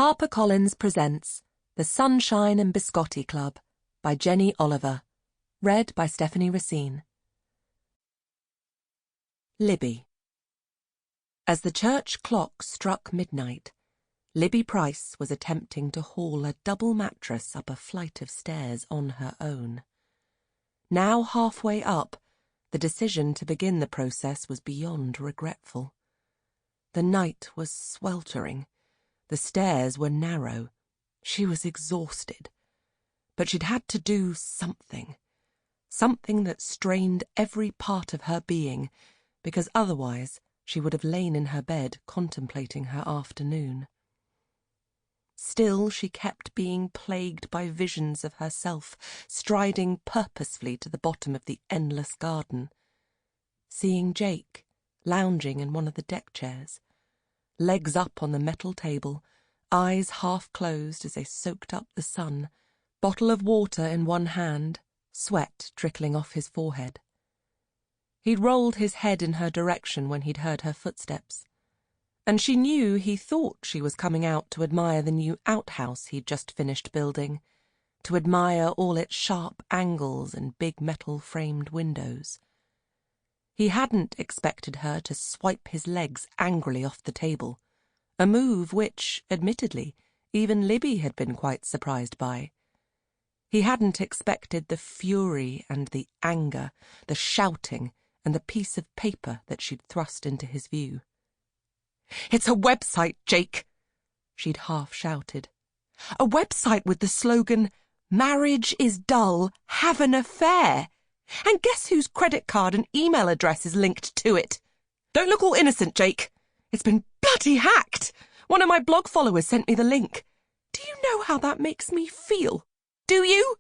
HarperCollins presents The Sunshine and Biscotti Club by Jenny Oliver, read by Stephanie Racine. Libby. As the church clock struck midnight, Libby Price was attempting to haul a double mattress up a flight of stairs on her own. Now halfway up, the decision to begin the process was beyond regretful. The night was sweltering. The stairs were narrow. She was exhausted. But she'd had to do something. Something that strained every part of her being, because otherwise she would have lain in her bed contemplating her afternoon. Still, she kept being plagued by visions of herself striding purposefully to the bottom of the endless garden, seeing Jake lounging in one of the deck chairs, legs up on the metal table, eyes half closed as they soaked up the sun, bottle of water in one hand, sweat trickling off his forehead. He'd rolled his head in her direction when he'd heard her footsteps, and she knew he thought she was coming out to admire the new outhouse he'd just finished building, to admire all its sharp angles and big metal-framed windows. He hadn't expected her to swipe his legs angrily off the table, a move which, admittedly, even Libby had been quite surprised by. He hadn't expected the fury and the anger, the shouting and the piece of paper that she'd thrust into his view. "It's a website, Jake," she'd half shouted. "A website with the slogan, 'Marriage is dull, have an affair.' And guess whose credit card and email address is linked to it? Don't look all innocent, Jake. It's been bloody hacked. One of my blog followers sent me the link. Do you know how that makes me feel? Do you?"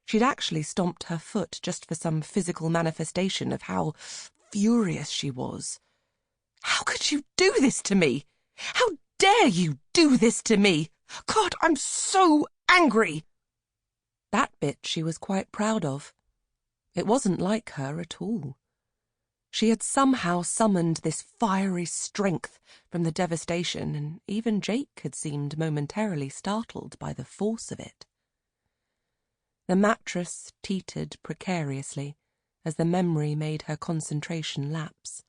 She'd actually stomped her foot just for some physical manifestation of how furious she was. "How could you do this to me? How dare you do this to me? God, I'm so angry." That bit she was quite proud of. It wasn't like her at all. She had somehow summoned this fiery strength from the devastation, and even Jake had seemed momentarily startled by the force of it. The mattress teetered precariously as the memory made her concentration lapse.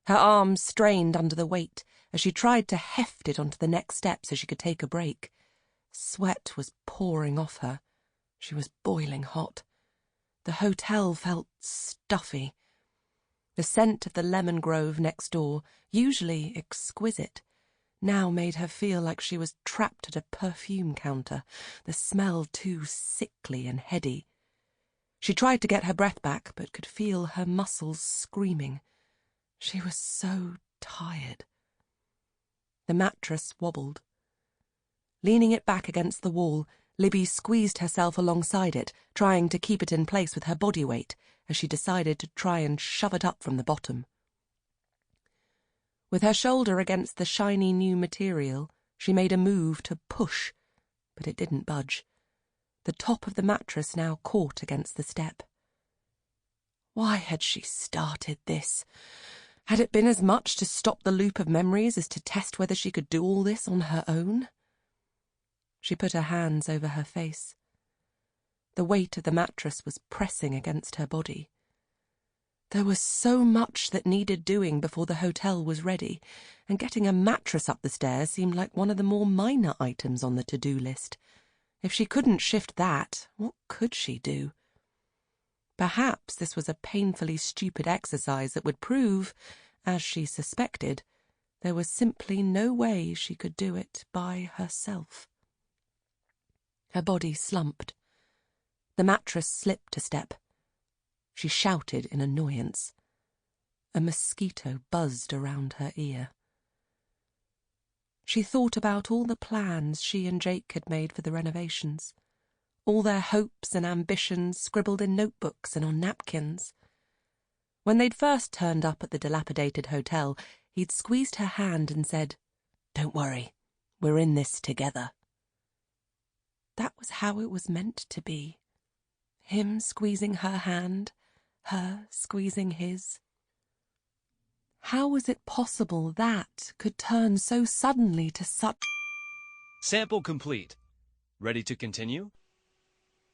Her arms strained under the weight as she tried to heft it onto the next step so she could take a break. Sweat was pouring off her. She was boiling hot. The hotel felt stuffy. The scent of the lemon grove next door, usually exquisite, now made her feel like she was trapped at a perfume counter, the smell too sickly and heady. She tried to get her breath back, but could feel her muscles screaming. She was so tired. The mattress wobbled. Leaning it back against the wall, Libby squeezed herself alongside it, trying to keep it in place with her body weight, as she decided to try and shove it up from the bottom. With her shoulder against the shiny new material, she made a move to push, but it didn't budge. The top of the mattress now caught against the step. Why had she started this? Had it been as much to stop the loop of memories as to test whether she could do all this on her own? She put her hands over her face. The weight of the mattress was pressing against her body. There was so much that needed doing before the hotel was ready, and getting a mattress up the stairs seemed like one of the more minor items on the to-do list. If she couldn't shift that, what could she do? Perhaps this was a painfully stupid exercise that would prove, as she suspected, there was simply no way she could do it by herself. Her body slumped. The mattress slipped a step. She shouted in annoyance. A mosquito buzzed around her ear. She thought about all the plans she and Jake had made for the renovations, all their hopes and ambitions scribbled in notebooks and on napkins. When they'd first turned up at the dilapidated hotel, he'd squeezed her hand and said, "Don't worry, we're in this together." That was how it was meant to be. Him squeezing her hand, her squeezing his. How was it possible that could turn so suddenly to such Sample complete. Ready to continue?